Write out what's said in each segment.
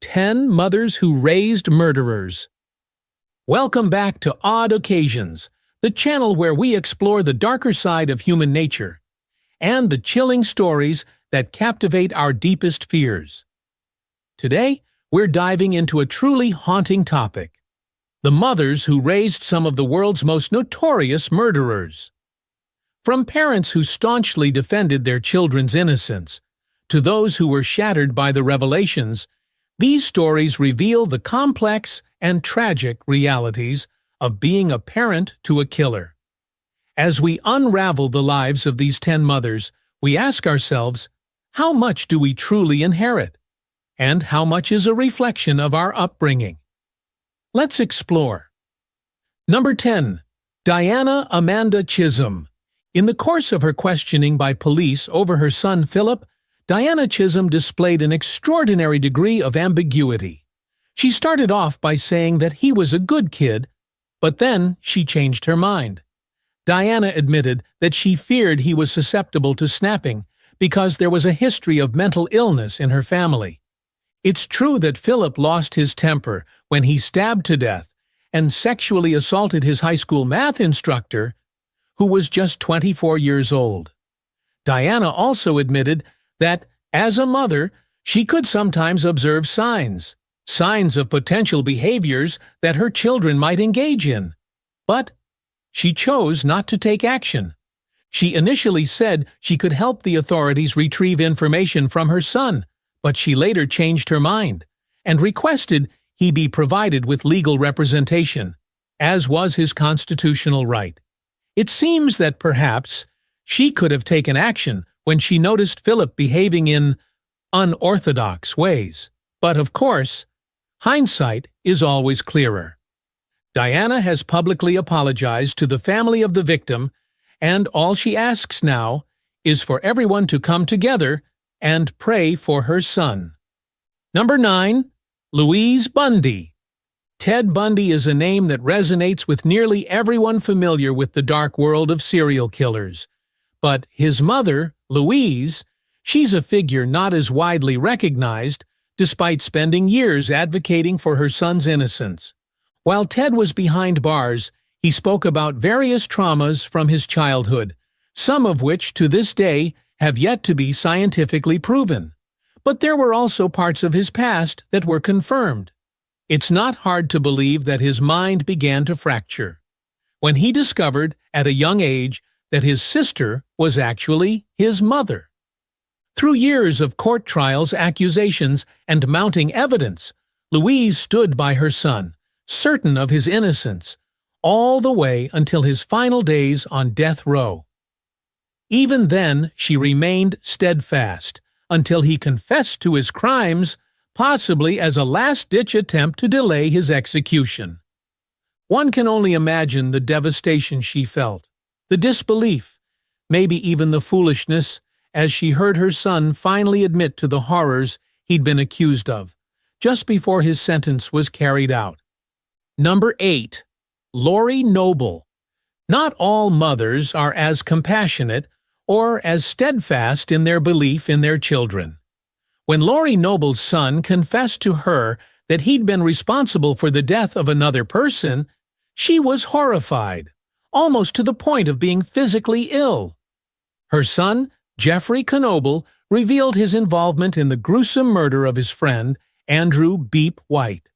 10 Mothers Who Raised Murderers. Welcome back to Odd Occasions, the channel where we explore the darker side of human nature and the chilling stories that captivate our deepest fears. Today, we're diving into a truly haunting topic: the mothers who raised some of the world's most notorious murderers. From parents who staunchly defended their children's innocence to those who were shattered by the revelations, these stories reveal the complex and tragic realities of being a parent to a killer. As we unravel the lives of these 10 mothers, we ask ourselves, how much do we truly inherit? And how much is a reflection of our upbringing? Let's explore. Number 10. Diana Amanda Chism. In the course of her questioning by police over her son Philip, Diana Chism displayed an extraordinary degree of ambiguity. She started off by saying that he was a good kid, but then she changed her mind. Diana admitted that she feared he was susceptible to snapping because there was a history of mental illness in her family. It's true that Philip lost his temper when he stabbed to death and sexually assaulted his high school math instructor, who was just 24 years old. Diana also admitted that, as a mother, she could sometimes observe signs of potential behaviors that her children might engage in. But she chose not to take action. She initially said she could help the authorities retrieve information from her son, but she later changed her mind and requested he be provided with legal representation, as was his constitutional right. It seems that perhaps she could have taken action when she noticed Philip behaving in unorthodox ways. But of course, hindsight is always clearer. Diana has publicly apologized to the family of the victim, and all she asks now is for everyone to come together and pray for her son. Number 9. Louise Bundy. Ted Bundy is a name that resonates with nearly everyone familiar with the dark world of serial killers. But his mother, Louise, she's a figure not as widely recognized, despite spending years advocating for her son's innocence. While Ted was behind bars, he spoke about various traumas from his childhood, some of which to this day have yet to be scientifically proven. But there were also parts of his past that were confirmed. It's not hard to believe that his mind began to fracture when he discovered at a young age that his sister was actually his mother. Through years of court trials, accusations, and mounting evidence, Louise stood by her son, certain of his innocence, all the way until his final days on death row. Even then, she remained steadfast until he confessed to his crimes, possibly as a last-ditch attempt to delay his execution. One can only imagine the devastation she felt, the disbelief, maybe even the foolishness, as she heard her son finally admit to the horrors he'd been accused of, just before his sentence was carried out. Number 8. Lori Knoble. Not all mothers are as compassionate or as steadfast in their belief in their children. When Lori Knoble's son confessed to her that he'd been responsible for the death of another person, she was horrified, almost to the point of being physically ill. Her son, Jeffrey Knoble, revealed his involvement in the gruesome murder of his friend, Andrew Beep White.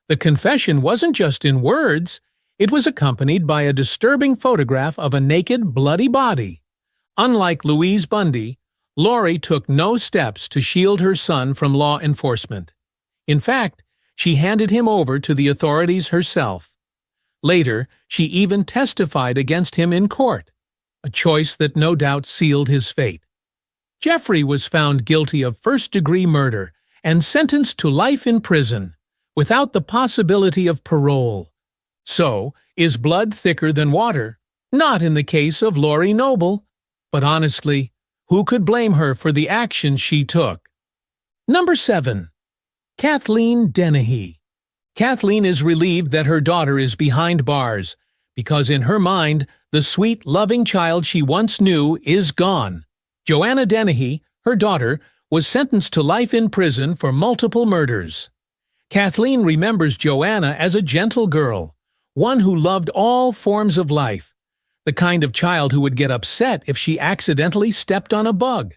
The confession wasn't just in words, it was accompanied by a disturbing photograph of a naked, bloody body. Unlike Louise Bundy, Lori took no steps to shield her son from law enforcement. In fact, she handed him over to the authorities herself. Later, she even testified against him in court, a choice that no doubt sealed his fate. Jeffrey was found guilty of first-degree murder and sentenced to life in prison, without the possibility of parole. So, is blood thicker than water? Not in the case of Lori Knoble. But honestly, who could blame her for the action she took? Number 7. Kathleen Dennehy. Kathleen is relieved that her daughter is behind bars, because in her mind, the sweet, loving child she once knew is gone. Joanna Dennehy, her daughter, was sentenced to life in prison for multiple murders. Kathleen remembers Joanna as a gentle girl, one who loved all forms of life, the kind of child who would get upset if she accidentally stepped on a bug.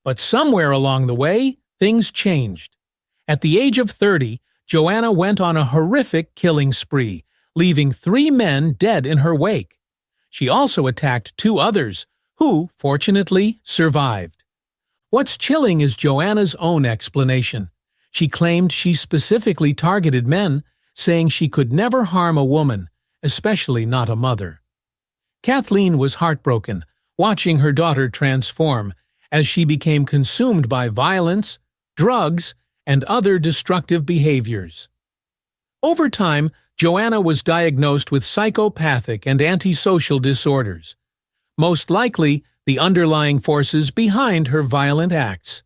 But somewhere along the way, things changed. At the age of 30, Joanna went on a horrific killing spree, leaving 3 men dead in her wake. She also attacked 2 others, who, fortunately, survived. What's chilling is Joanna's own explanation. She claimed she specifically targeted men, saying she could never harm a woman, especially not a mother. Kathleen was heartbroken, watching her daughter transform as she became consumed by violence, drugs, and other destructive behaviors. Over time, Joanna was diagnosed with psychopathic and antisocial disorders, most likely the underlying forces behind her violent acts.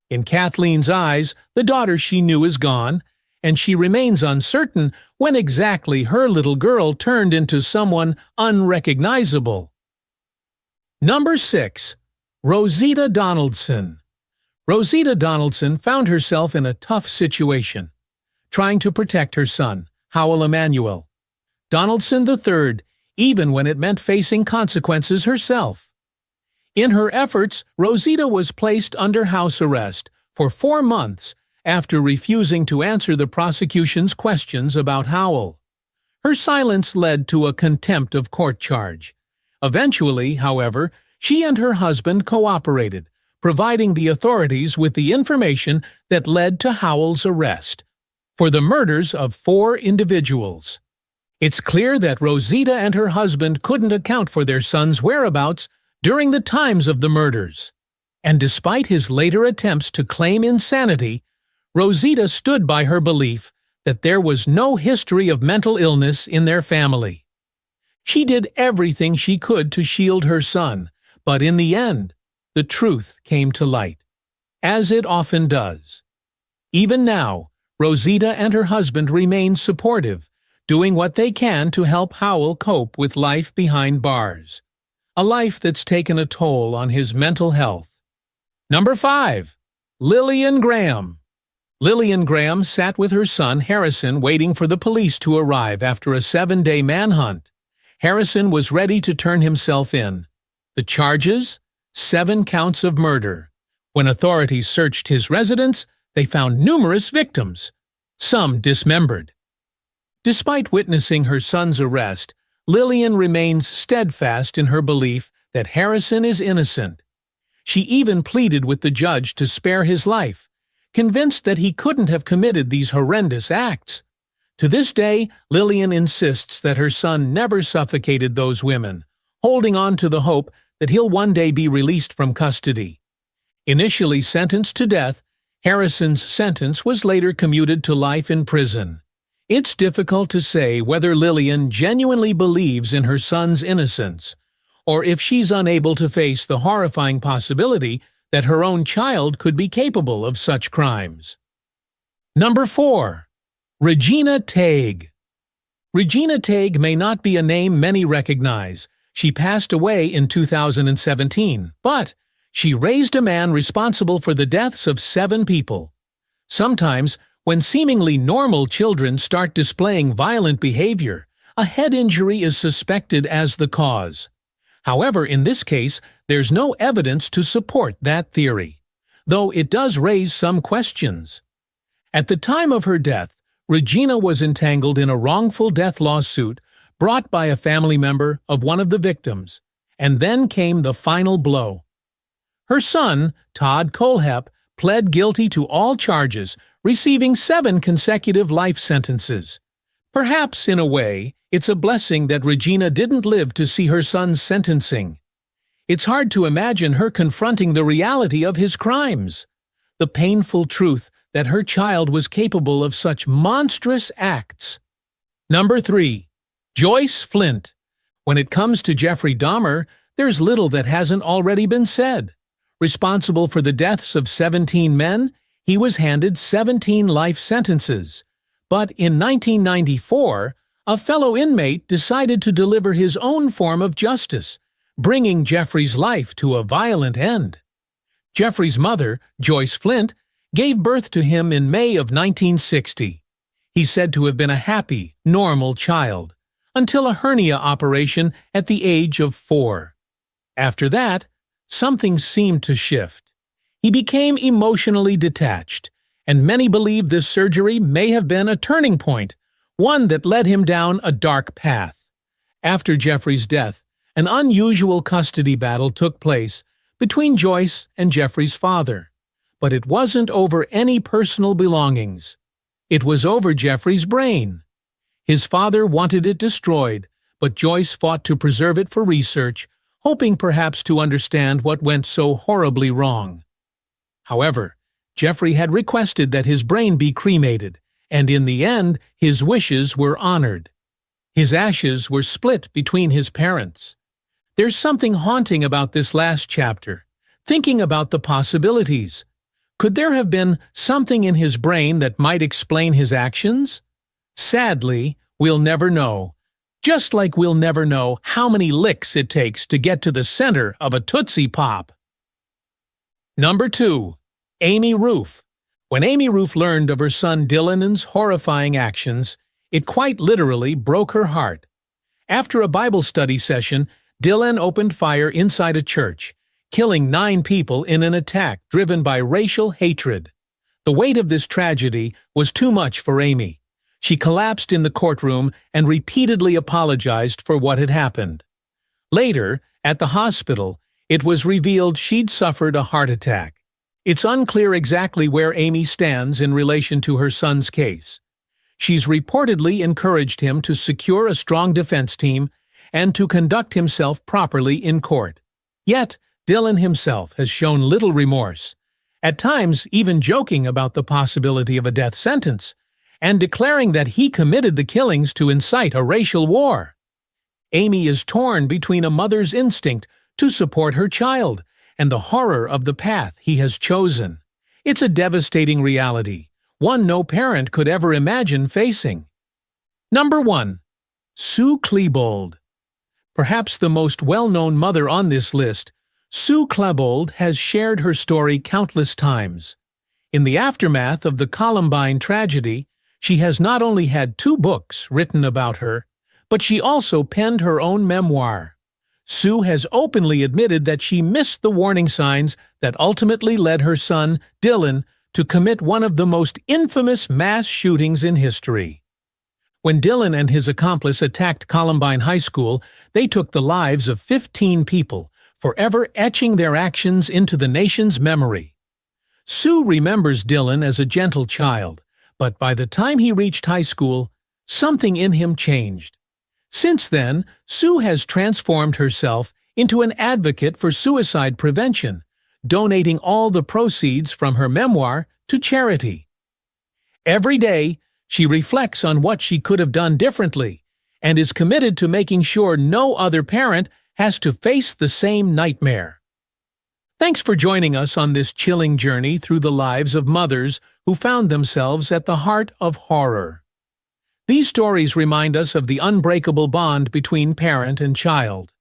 In Kathleen's eyes, the daughter she knew is gone, and she remains uncertain when exactly her little girl turned into someone unrecognizable. Number 6. Rosita Donaldson. Rosita Donaldson found herself in a tough situation, trying to protect her son, Howell Emanuel Donaldson III, even when it meant facing consequences herself. In her efforts, Rosita was placed under house arrest for 4 months after refusing to answer the prosecution's questions about Howell. Her silence led to a contempt of court charge. Eventually, however, she and her husband cooperated, providing the authorities with the information that led to Howell's arrest for the murders of 4 individuals. It's clear that Rosita and her husband couldn't account for their son's whereabouts during the times of the murders. And despite his later attempts to claim insanity, Rosita stood by her belief that there was no history of mental illness in their family. She did everything she could to shield her son, but in the end, the truth came to light, as it often does. Even now, Rosita and her husband remain supportive, doing what they can to help Howell cope with life behind bars, a life that's taken a toll on his mental health. Number 5. Lillian Graham. Lillian Graham sat with her son Harrison waiting for the police to arrive after a 7-day manhunt. Harrison was ready to turn himself in. The charges? 7 counts of murder. When authorities searched his residence, they found numerous victims, some dismembered. Despite witnessing her son's arrest, Lillian remains steadfast in her belief that Harrison is innocent. She even pleaded with the judge to spare his life, convinced that he couldn't have committed these horrendous acts. To this day, Lillian insists that her son never suffocated those women, holding on to the hope that he'll one day be released from custody. Initially sentenced to death, Harrison's sentence was later commuted to life in prison. It's difficult to say whether Lillian genuinely believes in her son's innocence, or if she's unable to face the horrifying possibility that her own child could be capable of such crimes. Number 4. Regina Tague. Regina Tague may not be a name many recognize. She passed away in 2017, but she raised a man responsible for the deaths of 7 people. Sometimes, when seemingly normal children start displaying violent behavior, a head injury is suspected as the cause. However, in this case, there's no evidence to support that theory, though it does raise some questions. At the time of her death, Regina was entangled in a wrongful death lawsuit brought by a family member of one of the victims, and then came the final blow. Her son, Todd Colehep, pled guilty to all charges, receiving 7 consecutive life sentences. Perhaps, in a way, it's a blessing that Regina didn't live to see her son's sentencing. It's hard to imagine her confronting the reality of his crimes, the painful truth that her child was capable of such monstrous acts. Number 3. Joyce Flint. When it comes to Jeffrey Dahmer, there's little that hasn't already been said. Responsible for the deaths of 17 men, he was handed 17 life sentences. But in 1994, a fellow inmate decided to deliver his own form of justice, bringing Jeffrey's life to a violent end. Jeffrey's mother, Joyce Flint, gave birth to him in May of 1960. He's said to have been a happy, normal child, until a hernia operation at the age of 4. After that, something seemed to shift. He became emotionally detached, and many believe this surgery may have been a turning point, one that led him down a dark path. After Jeffrey's death, an unusual custody battle took place between Joyce and Jeffrey's father. But it wasn't over any personal belongings. It was over Jeffrey's brain. His father wanted it destroyed, but Joyce fought to preserve it for research, hoping perhaps to understand what went so horribly wrong. However, Jeffrey had requested that his brain be cremated, and in the end, his wishes were honored. His ashes were split between his parents. There's something haunting about this last chapter, thinking about the possibilities. Could there have been something in his brain that might explain his actions? Sadly, we'll never know. Just like we'll never know how many licks it takes to get to the center of a Tootsie Pop. Number 2. Amy Roof. When Amy Roof learned of her son Dylan's horrifying actions, it quite literally broke her heart. After a Bible study session, Dylan opened fire inside a church, killing 9 people in an attack driven by racial hatred. The weight of this tragedy was too much for Amy. She collapsed in the courtroom and repeatedly apologized for what had happened. Later, at the hospital, it was revealed she'd suffered a heart attack. It's unclear exactly where Amy stands in relation to her son's case. She's reportedly encouraged him to secure a strong defense team and to conduct himself properly in court. Yet, Dylan himself has shown little remorse, at times even joking about the possibility of a death sentence, and declaring that he committed the killings to incite a racial war. Amy is torn between a mother's instinct to support her child and the horror of the path he has chosen. It's a devastating reality, one no parent could ever imagine facing. Number 1. Sue Klebold. Perhaps the most well-known mother on this list, Sue Klebold has shared her story countless times. In the aftermath of the Columbine tragedy, she has not only had 2 books written about her, but she also penned her own memoir. Sue has openly admitted that she missed the warning signs that ultimately led her son, Dylan, to commit one of the most infamous mass shootings in history. When Dylan and his accomplice attacked Columbine High School, they took the lives of 15 people, forever etching their actions into the nation's memory. Sue remembers Dylan as a gentle child, but by the time he reached high school, something in him changed. Since then, Sue has transformed herself into an advocate for suicide prevention, donating all the proceeds from her memoir to charity. Every day, she reflects on what she could have done differently and is committed to making sure no other parent has to face the same nightmare. Thanks for joining us on this chilling journey through the lives of mothers who found themselves at the heart of horror. These stories remind us of the unbreakable bond between parent and child.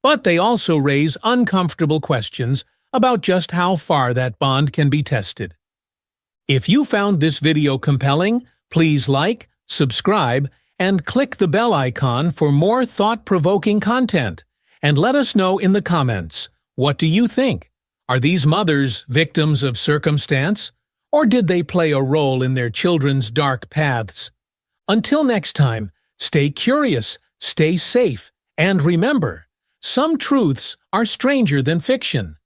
But they also raise uncomfortable questions about just how far that bond can be tested. If you found this video compelling, please like, subscribe, and click the bell icon for more thought-provoking content. And let us know in the comments, what do you think? Are these mothers victims of circumstance? Or did they play a role in their children's dark paths? Until next time, stay curious, stay safe, and remember, some truths are stranger than fiction.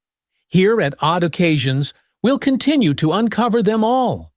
Here at Odd Occasions, we'll continue to uncover them all.